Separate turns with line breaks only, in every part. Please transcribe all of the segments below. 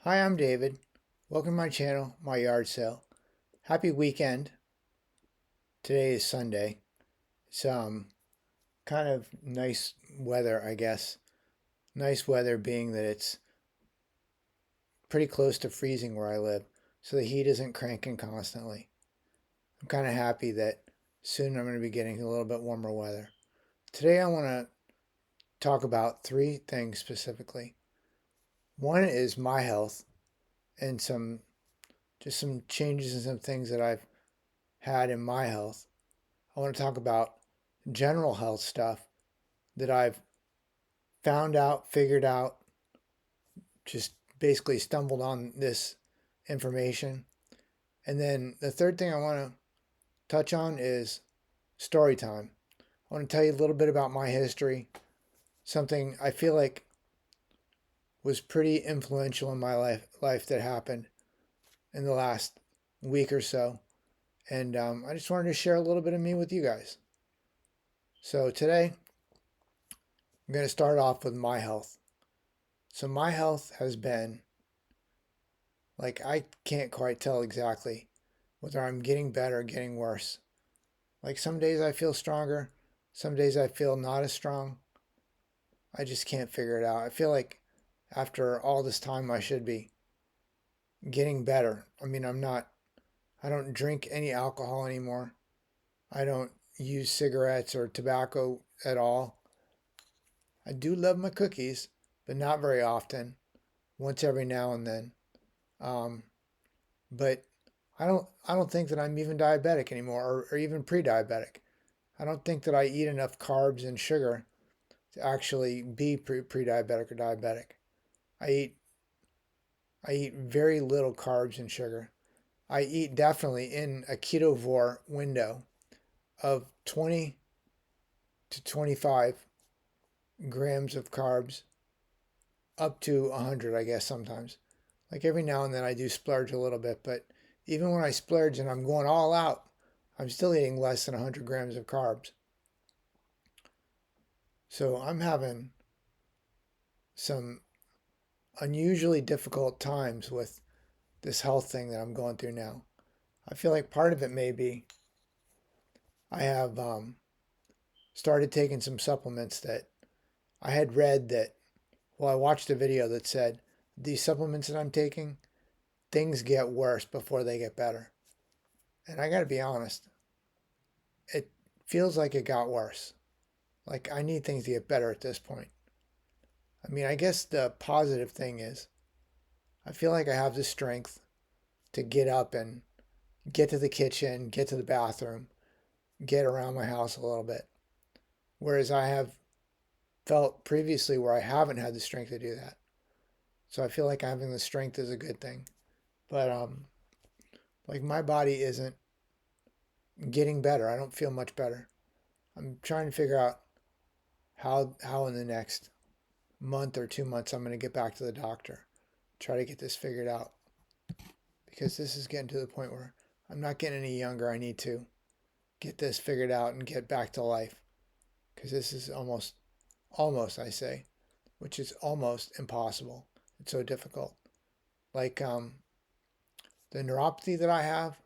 Hi, I'm David. Welcome to my channel, My Yard Sale. Happy weekend. Today is Sunday. It's kind of nice weather, I guess. Nice weather being that it's pretty close to freezing where I live, so the heat isn't cranking constantly. I'm kind of happy that soon I'm going to be getting a little bit warmer weather. Today I want to talk about three things specifically. One is my health and some changes and some things that I've had in my health. I want to talk about general health stuff that I've found out, figured out, just basically stumbled on this information. And then the third thing I want to touch on is story time. I want to tell you a little bit about my history, something I feel like was pretty influential in my life that happened in the last week or so. And I just wanted to share a little bit of me with you guys. So today, I'm going to start off with my health. So my health has been like I can't quite tell exactly whether I'm getting better or getting worse. Like some days I feel stronger, some days I feel not as strong. I just can't figure it out. I feel like after all this time I should be getting better. I mean, I don't drink any alcohol anymore. I don't use cigarettes or tobacco at all. I do love my cookies, but not very often, once every now and then. Um, but I don't think that I'm even diabetic anymore or even pre-diabetic. I don't think that I eat enough carbs and sugar to actually be pre-diabetic or diabetic. I eat I eat very little carbs and sugar. I eat definitely in a ketovore window of 20 to 25 grams of carbs up to 100, I guess sometimes. Like every now and then I do splurge a little bit, but even when I splurge and I'm going all out, I'm still eating less than 100 grams of carbs. So I'm having some unusually difficult times with this health thing that I'm going through now. I feel like part of it may be I have started taking some supplements that I had read that, well, I watched a video that said these supplements that I'm taking, things get worse before they get better. And I got to be honest, it feels like it got worse. Like I need things to get better at this point. I mean, I guess the positive thing is I feel like I have the strength to get up and get to the kitchen, get to the bathroom, get around my house a little bit. Whereas I have felt previously where I haven't had the strength to do that. So I feel like having the strength is a good thing. But like my body isn't getting better. I don't feel much better. I'm trying to figure out how in the next month or 2 months I'm going to get back to the doctor, try to get this figured out because this is getting to the point where I'm not getting any younger. I need to get this figured out and get back to life because this is almost I say, which is almost impossible. It's so difficult. Like the neuropathy that I have,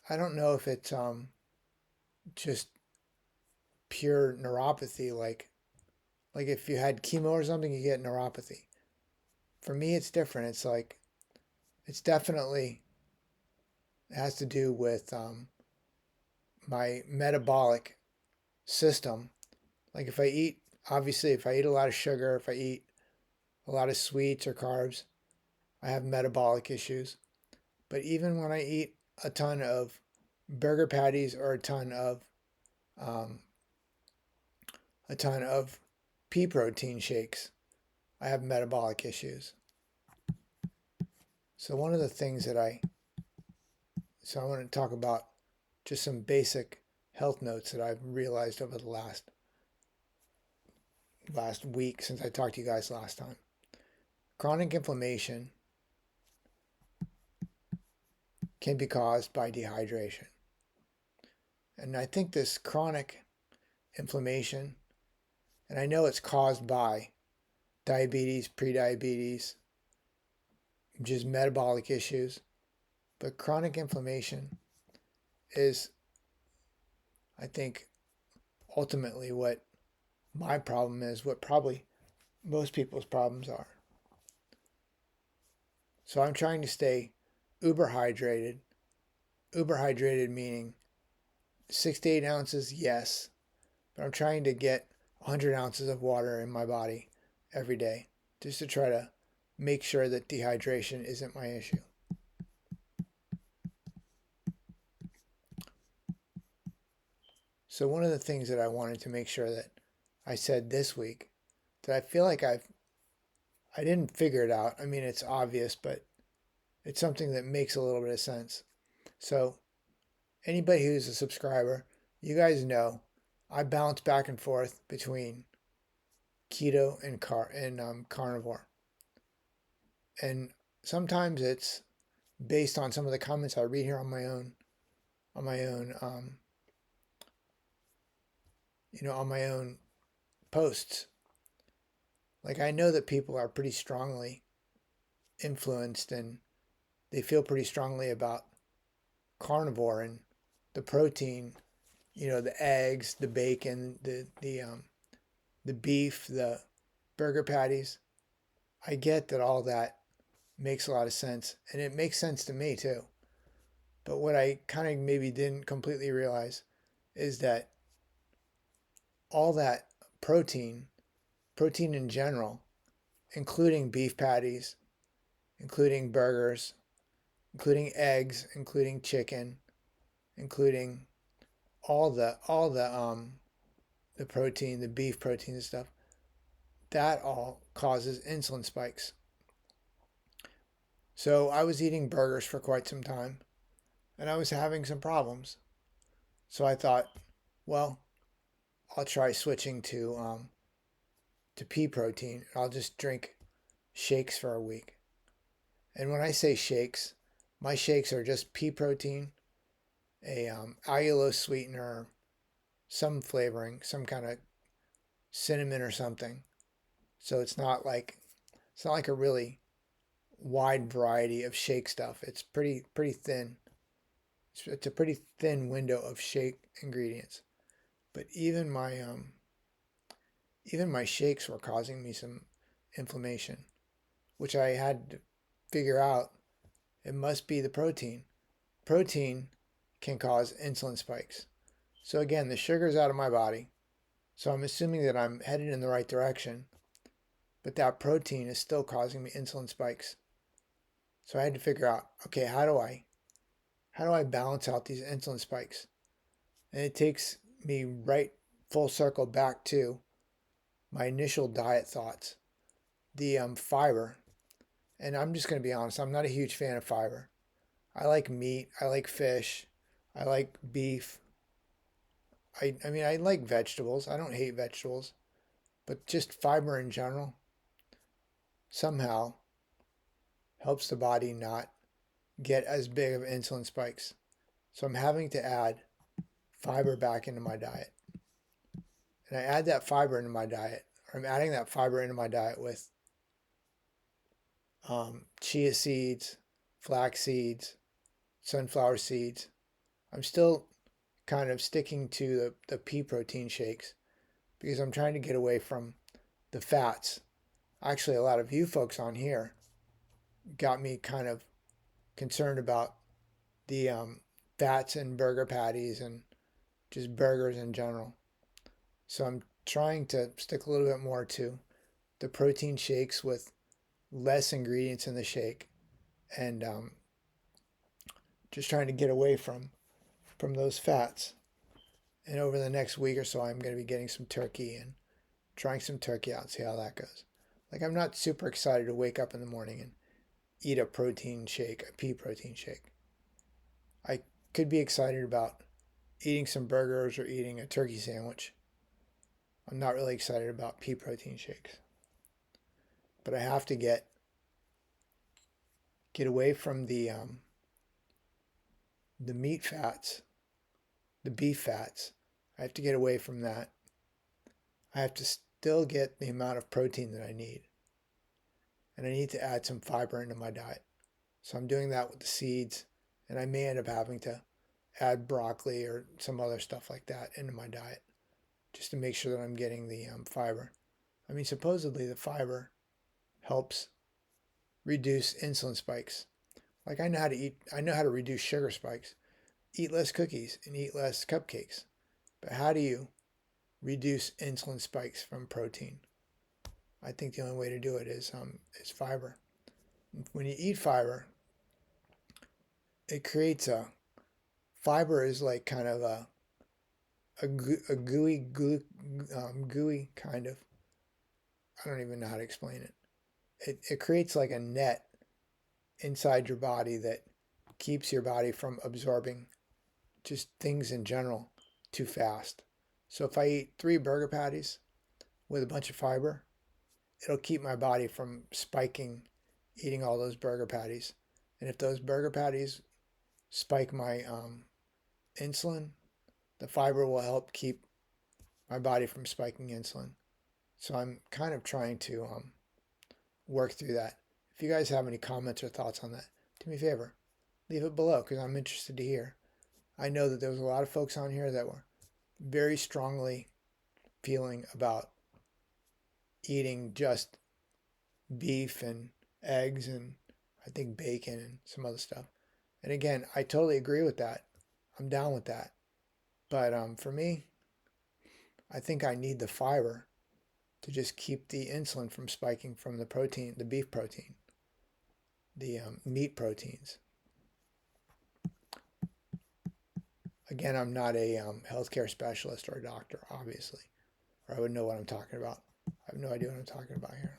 I don't know if it's just pure neuropathy like if you had chemo or something you get neuropathy. For me it's different. It's like it's definitely it has to do with my metabolic system. Like if I eat, obviously, if I eat a lot of sugar, if I eat a lot of sweets or carbs, I have metabolic issues. But even when I eat a ton of burger patties or um, a ton of pea protein shakes, I have metabolic issues. So one of the things that I want to talk about just some basic health notes that I've realized over the last week since I talked to you guys last time. Chronic inflammation can be caused by dehydration. And I think this chronic inflammation, and I know it's caused by diabetes, prediabetes, just metabolic issues. But chronic inflammation is, I think, ultimately what my problem is, what probably most people's problems are. So I'm trying to stay uber hydrated. Uber hydrated meaning 6 to 8 ounces, yes, but I'm trying to get 100 ounces of water in my body every day just to try to make sure that dehydration isn't my issue. So one of the things that I wanted to make sure that I said this week that I feel like I didn't figure it out. I mean, it's obvious, but it's something that makes a little bit of sense. So anybody who's a subscriber, you guys know I bounce back and forth between keto and carnivore. And sometimes it's based on some of the comments I read here on my own on my own on my own posts. Like, I know that people are pretty strongly influenced and they feel pretty strongly about carnivore and the protein, the eggs, the bacon, the beef, the burger patties. I get that all that makes a lot of sense, and it makes sense to me too. But what I kind of maybe didn't completely realize is that all that protein in general, including beef patties, including burgers, including eggs, including chicken, including all the protein, the beef protein and stuff, that all causes insulin spikes. So I was eating burgers for quite some time and I was having some problems. So I thought, well, I'll try switching to pea protein. I'll just drink shakes for a week. And when I say shakes, my shakes are just pea protein, a allulose sweetener, some flavoring, some kind of cinnamon or something. So it's not like a really wide variety of shake stuff. It's pretty thin. It's a pretty thin window of shake ingredients. But even my shakes were causing me some inflammation, which I had to figure out. It must be the protein. Protein can cause insulin spikes. So again, the sugar's out of my body. So I'm assuming that I'm headed in the right direction, but that protein is still causing me insulin spikes. So I had to figure out, okay, how do I balance out these insulin spikes? And it takes me right full circle back to my initial diet thoughts. The fiber, and I'm just going to be honest, I'm not a huge fan of fiber. I like meat, I like fish, I like beef. I mean, I like vegetables. I don't hate vegetables, but just fiber in general somehow helps the body not get as big of insulin spikes. So I'm having to add fiber back into my diet. And I add that fiber into my diet, or I'm adding that fiber into my diet with chia seeds, flax seeds, sunflower seeds. I'm still kind of sticking to the pea protein shakes because I'm trying to get away from the fats. Actually, a lot of you folks on here got me kind of concerned about the fats in burger patties and just burgers in general. So I'm trying to stick a little bit more to the protein shakes with less ingredients in the shake, and just trying to get away from those fats. And over the next week or so, I'm going to be getting some turkey and trying some turkey out and see how that goes. Like, I'm not super excited to wake up in the morning and eat a protein shake, a pea protein shake. I could be excited about eating some burgers or eating a turkey sandwich. I'm not really excited about pea protein shakes. But I have to get away from the meat fats, the beef fats. I have to get away from that. I have to still get the amount of protein that I need. And I need to add some fiber into my diet. So I'm doing that with the seeds, and I may end up having to add broccoli or some other stuff like that into my diet just to make sure that I'm getting the fiber. I mean, supposedly the fiber helps reduce insulin spikes. Like I know how to eat, I know how to reduce sugar spikes, eat less cookies and eat less cupcakes. But how do you reduce insulin spikes from protein? I think the only way to do it is fiber. When you eat fiber, it creates a fiber is like kind of a gooey kind of. I don't even know how to explain it. It creates like a net inside your body that keeps your body from absorbing just things in general too fast. So if I eat 3 burger patties with a bunch of fiber, it'll keep my body from spiking eating all those burger patties. And if those burger patties spike my insulin, the fiber will help keep my body from spiking insulin. So I'm kind of trying to work through that. If you guys have any comments or thoughts on that, do me a favor, leave it below because I'm interested to hear. I know that there was a lot of folks on here that were very strongly feeling about eating just beef and eggs and I think bacon and some other stuff. And again, I totally agree with that. I'm down with that. But for me, I think I need the fiber to just keep the insulin from spiking from the protein, the beef protein, the meat proteins. Again, I'm not a healthcare specialist or a doctor, obviously, or I would know what I'm talking about. I have no idea what I'm talking about here.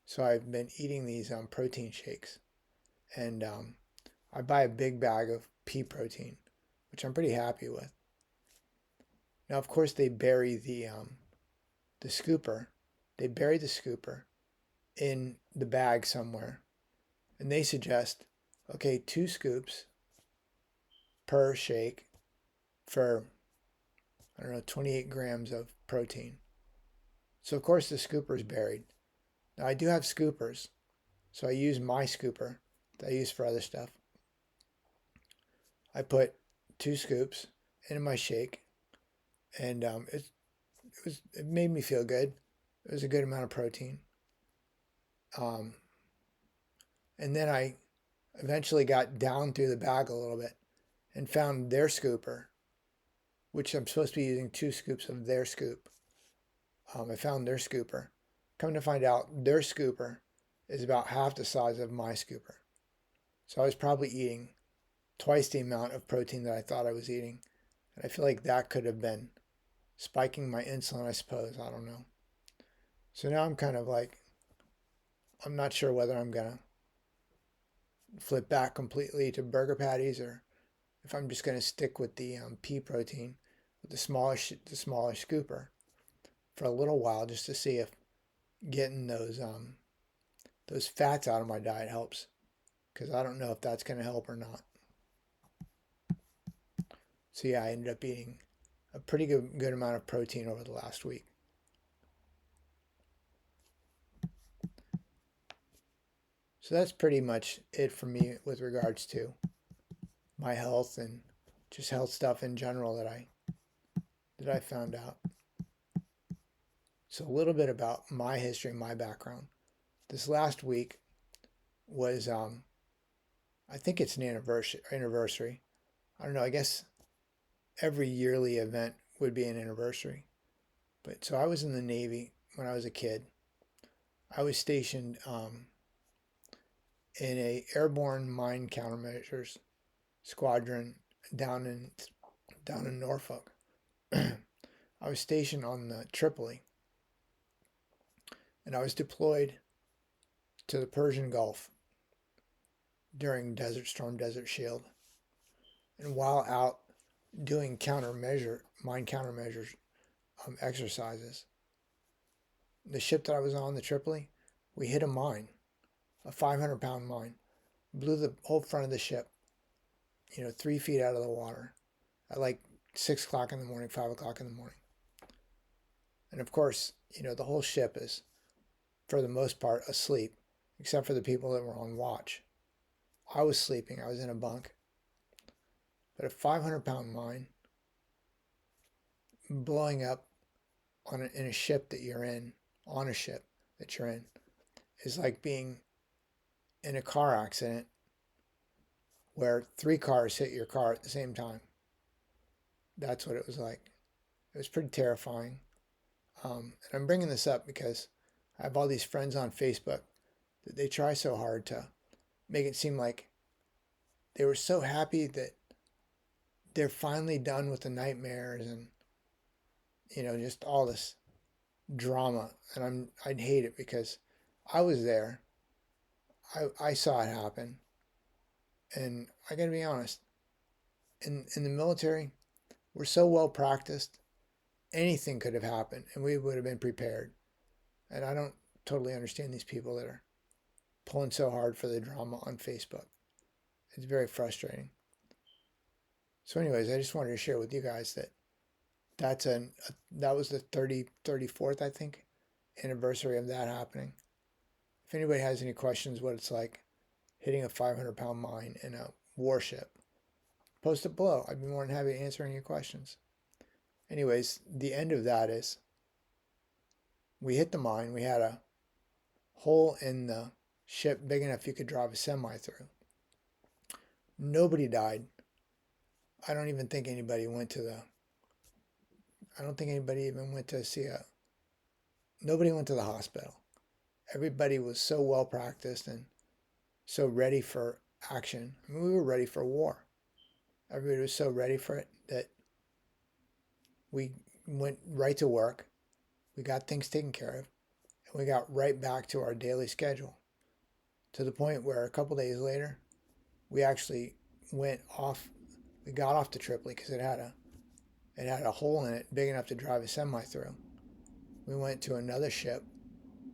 So I've been eating these protein shakes, and I buy a big bag of pea protein, which I'm pretty happy with. Now, of course, they bury the scooper. They bury the scooper in the bag somewhere, and they suggest, okay, 2 scoops per shake for, I don't know, 28 grams of protein. So of course the scooper is buried. Now I do have scoopers, so I use my scooper that I use for other stuff. I put 2 scoops into my shake, and it made me feel good. It was a good amount of protein. And then I eventually got down through the bag a little bit and found their scooper, which I'm supposed to be using 2 scoops of their scoop. I found their scooper. Come to find out, their scooper is about half the size of my scooper. So I was probably eating twice the amount of protein that I thought I was eating. And I feel like that could have been spiking my insulin, I suppose. I don't know. So now I'm kind of like, I'm not sure whether I'm going to flip back completely to burger patties or if I'm just going to stick with the pea protein with the smaller scooper for a little while just to see if getting those fats out of my diet helps, because I don't know if that's going to help or not. So yeah, I ended up eating a pretty good amount of protein over the last week. So that's pretty much it for me with regards to my health and just health stuff in general that I found out. So a little bit about my history and my background. This last week was I think it's an anniversary. I don't know, I guess every yearly event would be an anniversary. But so I was in the Navy when I was a kid. I was stationed in a airborne mine countermeasures squadron down in Norfolk. I was stationed on the Tripoli, and I was deployed to the Persian Gulf during Desert Storm, Desert Shield. And while out doing mine countermeasures exercises, the ship that I was on, the Tripoli, we hit a mine, a 500-pound mine, blew the whole front of the ship, 3 feet out of the water at like 6 o'clock in the morning, 5 o'clock in the morning. And of course, the whole ship is, for the most part, asleep, except for the people that were on watch. I was sleeping. I was in a bunk. But a 500-pound mine blowing up in a ship that you're in, on a ship that you're in, is like being in a car accident where 3 cars hit your car at the same time. That's what it was like. It was pretty terrifying. And I'm bringing this up because I have all these friends on Facebook that they try so hard to make it seem like they were so happy that they're finally done with the nightmares and, just all this drama. And I'd hate it because I was there. I saw it happen. And I got to be honest, in the military, we're so well practiced, anything could have happened and we would have been prepared. And I don't totally understand these people that are pulling so hard for the drama on Facebook. It's very frustrating. So anyways, I just wanted to share with you guys that that was the 34th, I think, anniversary of that happening. If anybody has any questions what it's like hitting a 500-pound mine in a warship, post it below. I'd be more than happy to answer any questions. Anyways, the end of that is we hit the mine. We had a hole in the ship big enough you could drive a semi through. Nobody died. I don't even think anybody went to the I don't think anybody even went to see nobody went to the hospital. Everybody was so well practiced and so ready for action. I mean, we were ready for war. Everybody was so ready for it that we went right to work. We got things taken care of, and we got right back to our daily schedule. To the point where a couple days later, we actually we got off to Tripoli because it had a hole in it big enough to drive a semi through. We went to another ship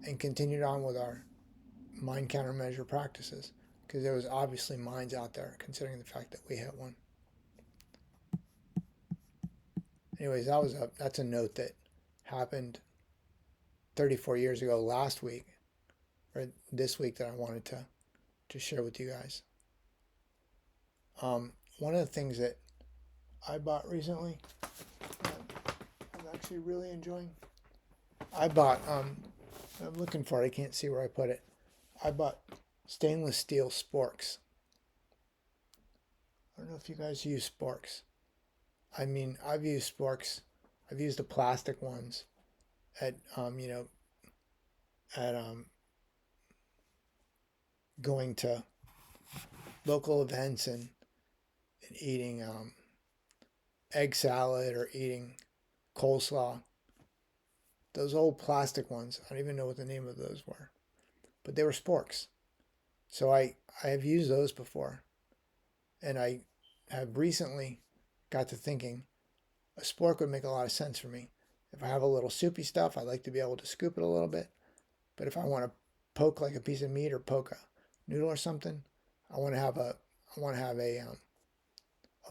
and continued on with our mine countermeasure practices because there was obviously mines out there considering the fact that we hit one. Anyways, that's a note that happened 34 years ago last week or this week that I wanted to share with you guys. One of the things that I bought recently that I'm actually really enjoying. I'm looking for it. I can't see where I put it. I bought stainless steel sporks. I don't know if you guys use sporks. I mean, I've used sporks. I've used the plastic ones at going to local events and eating egg salad or eating coleslaw. Those old plastic ones, I don't even know what the name of those were, but they were sporks. So I have used those before, and I have recently got to thinking a spork would make a lot of sense for me. If I have a little soupy stuff, I like to be able to scoop it a little bit. But if I want to poke like a piece of meat or poke a noodle or something, I want to have a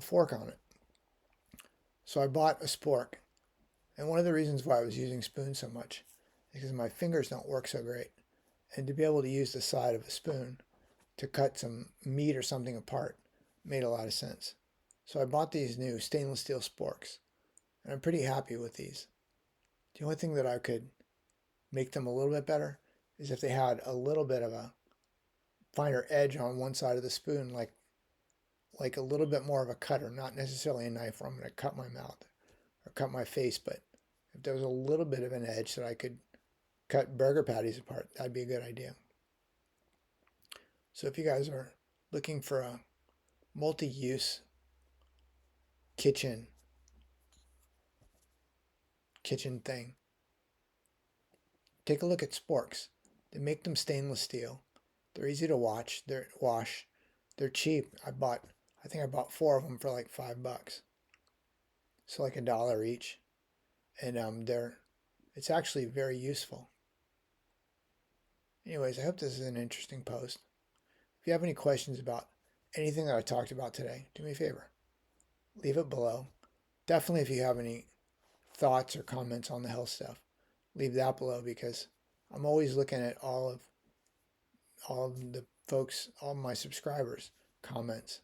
fork on it. So I bought a spork. And one of the reasons why I was using spoons so much is because my fingers don't work so great. And to be able to use the side of a spoon to cut some meat or something apart made a lot of sense. So I bought these new stainless steel sporks. And I'm pretty happy with these. The only thing that I could make them a little bit better is if they had a little bit of a finer edge on one side of the spoon, like a little bit more of a cutter, not necessarily a knife where I'm going to cut my mouth or cut my face, but if there was a little bit of an edge that I could cut burger patties apart, that'd be a good idea. So if you guys are looking for a multi-use kitchen thing, take a look at sporks. They make them stainless steel. They're easy to wash. They're cheap. I think I bought 4 of them for like $5. So like $1 each. And it's actually very useful. Anyways, I hope this is an interesting post. If you have any questions about anything that I talked about today, do me a favor. Leave it below. Definitely if you have any thoughts or comments on the health stuff, leave that below because I'm always looking at all all of the folks, all my subscribers' comments.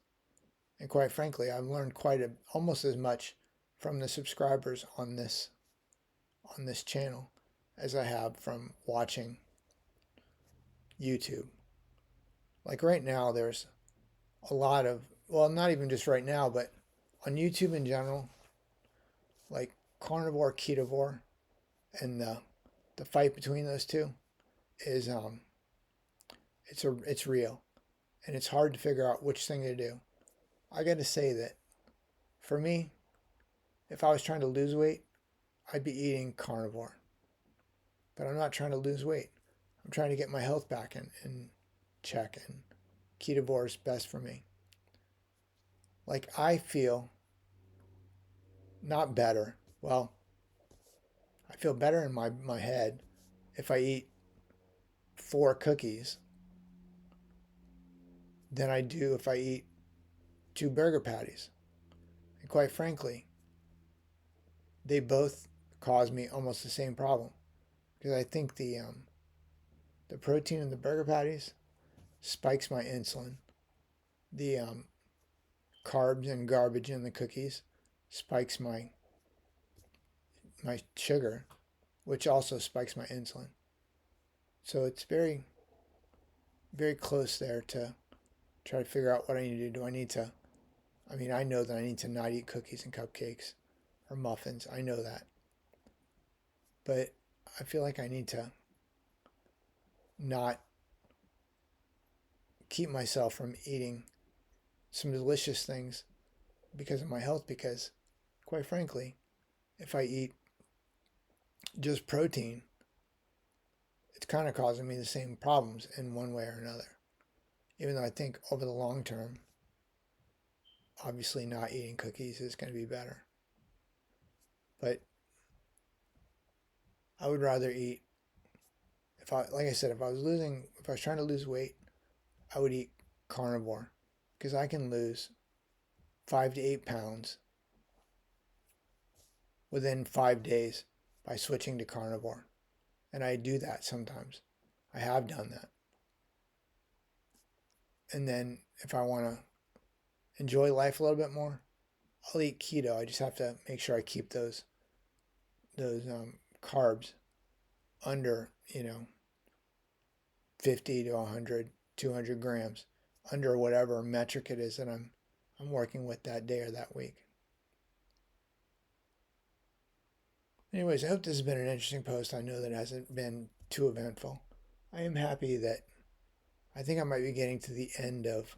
And quite frankly, I've learned almost as much from the subscribers on this channel as I have from watching YouTube. Like right now, there's a lot of, well, not even just right now, but on YouTube in general, like carnivore, ketovore, and the fight between those two is it's real, and it's hard to figure out which thing to do. I got to say that for me, if I was trying to lose weight, I'd be eating carnivore. But I'm not trying to lose weight. I'm trying to get my health back in check, and ketovore is best for me. Like I feel not better. Well, I feel better in my head if I eat 4 cookies than I do if I eat 2 burger patties. And quite frankly, they both cause me almost the same problem, because I think the protein in the burger patties spikes my insulin. The carbs and garbage in the cookies spikes my sugar, which also spikes my insulin. So it's very, very close there to try to figure out what I need to do. Do I need to, I mean, I know that I need to not eat cookies and cupcakes or muffins. I know that. But I feel like I need to not keep myself from eating some delicious things because of my health, because quite frankly, if I eat just protein, it's kind of causing me the same problems in one way or another. Even though I think over the long term, obviously not eating cookies is going to be better. But I would rather eat, like I said, if I was trying to lose weight, I would eat carnivore, because I can lose 5 to 8 pounds within 5 days by switching to carnivore. And I do that sometimes. I have done that. And then if I want to enjoy life a little bit more, I'll eat keto. I just have to make sure I keep those carbs under, 50 to 100, 200 grams, under whatever metric it is that I'm working with that day or that week. Anyways, I hope this has been an interesting post. I know that it hasn't been too eventful. I am happy that I think I might be getting to the end of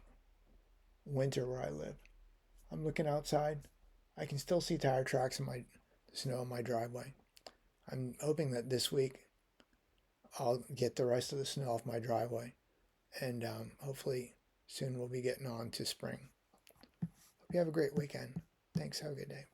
winter where I live. I'm looking outside. I can still see tire tracks in the snow in my driveway. I'm hoping that this week I'll get the rest of the snow off my driveway, and hopefully soon we'll be getting on to spring. Hope you have a great weekend. Thanks. Have a good day.